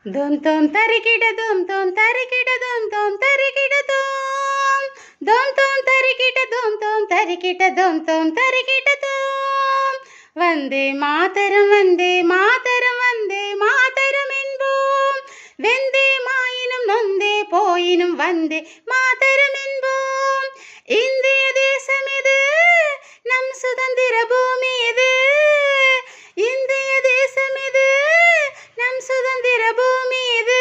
Dum dum tarikida dum tarikida dum tarikida dum tarikida dum tarikida dum tarikida Vande Mataram Vande Mataram Vande Mataram என்போம் வெந்தே மாயினும் நொந்தே போயினும் வந்தே மாதரம் என்போம் இந்திய தேசம் இது நம் சுதந்திர பூமி இது இந்திய தேசம் இது நம் சுதந்திர பூமி இது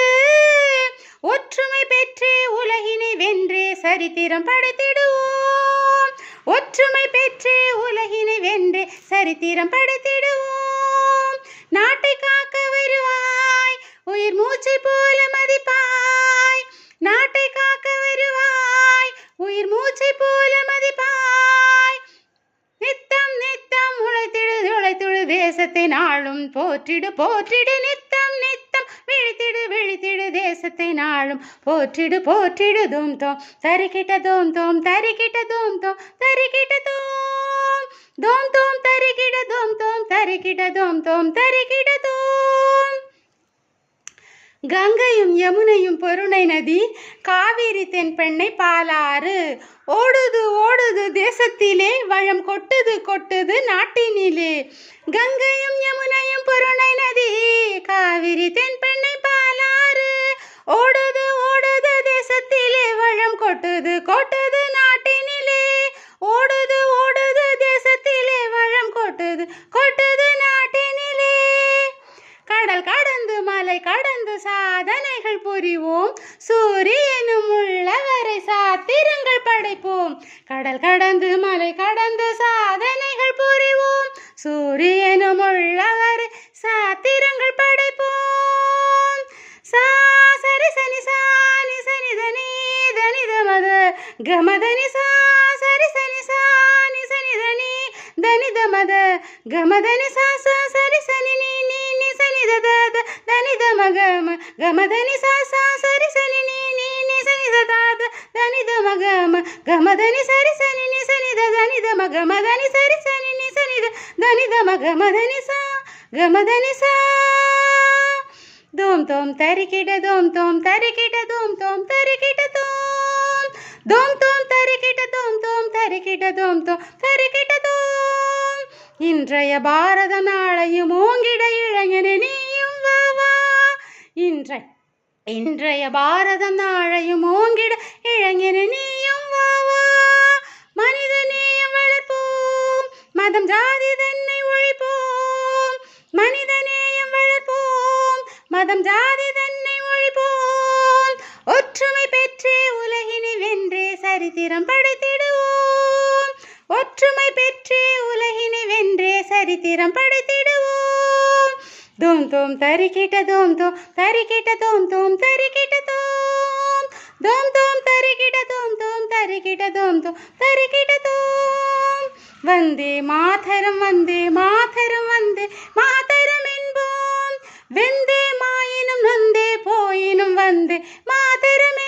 ஒற்றுமை பெற்றே உலகினை வென்றே சரித்திரம் படைத்திடுவோம் ஒற்றுமை பெற்றே உலகினை வென்றே சரித்திரம் படைத்திடுவோம் நாட்டை காக்க வருவாய் உயிர் மூச்சை போல மதிப்பாய் நாட்டை காக்க வருவாய் உயிர் மூச்சை போல மதிப்பாய் நித்தம் நித்தம் உழைத்திடு உழைத்திடு தேசத்தை நாளும் போற்றிடு போற்றிடு நித்தம் நித்தம் விழித்திடு விழித்திடு தேசத்தை நாளும் போற்றிடு போற்றிடு தோம் தோம் தரிக்கிட்ட தோம் தோம் தரிக்கிட்ட தோம் தோம் தரிக்கிட்ட தோம் தோம் தோம் தரிக்கிட தோம் தோம் தரிக்கிட்ட தோம் தோம் தரிக்கிட தோம் கங்கையும் யமுனையும் பொருணை நதி காவிரி தென்பெண்ணை பாலாறு ஓடுது ஓடுது தேசத்திலே வளம் கொட்டுது கொட்டுது நாட்டினிலே கங்கையும் யமுனையும் பொருணை நதி காவிரி தென்பெண்ணை பாலாறு ஓடுது ஓடுது தேசத்திலே வளம் கொட்டுது கொட்டுது நாட்டினிலே ஓடுது ஓடுது தேசத்திலே வளம் கொட்டுது கொட்டுது நாட்டினிலே கடல் கடந்து மலை கடந்து சாதனைகள் புரிவோம் சூரியனும் உள்ளவரை சாத்திரங்கள் படைப்போம் கடல் கடந்து மலை கடந்து சாதனைகள் புரிவோம் சூரியனும் உள்ளவரை சாத்திரங்கள் படைப்போம் சா சரி சனி சானி சனி தனி தனி தமத கமதனி சா சரி சனி சானி சனி தனி தனி தமத கமதனி சா சா சரி சனி நீ நீ நீ சனி தத தனி தம கம கமதனி சா சா சரி சனி நீ நீ நீ சனி தத தனி தம கம கமதனி சரி சனி நீ சனி தனி தம கமதனி சரி சனி நீ சனி தனி தம கமதனி சா கமதனி சா தோம் தோம் தரிக்கிட தோம் தோம் தரிக்கிட தோம் தோம் தரிக்கிட தோம் தோம் தோம் தரிக்கிட தோம் தோம் தரிக்கிட தோம் தோம் தரிக்கிட தோம் இன்றைய பாரதம் நாளையும் ஓங்கிட இளைஞனே நீயும் வா வா இன்றைய பாரதம் நாளையும் ஓங்கிட இளைஞனே நீயும் வா வா மனிதநேயம் வளர்ப்போம் மதம் ஜாதி தன்னை ஒழிப்போம் மனிதநேயம் வளர்ப்போம் மதம் ஜாதி தன்னை ஒழிப்போம் ஒற்றுமை பெற்றே உலகினை வென்றே சரித்திரம் படைத்திடுவோம் ஒற்றுமை பெற்றே உலகினை வென்றே சரித்திரம் படைத்திடுவோம் தோம் தோம் தரிக்கிட்ட தோம் தோம் தரிக்கிட்ட தோம் தோம் தரிக்கிட்ட தோம் தோம் தோம் தரிக்கிட்ட தோம் தோம் தரிக்கிட்ட தோம் தோம் தரிக்கிட்ட தோம் வந்தே மாதரம் வந்தே மாதரம் வந்தே மாதரம் என்போம் வெந்தே மாயினும் நொந்தே போயினும் வந்தே மாதரம்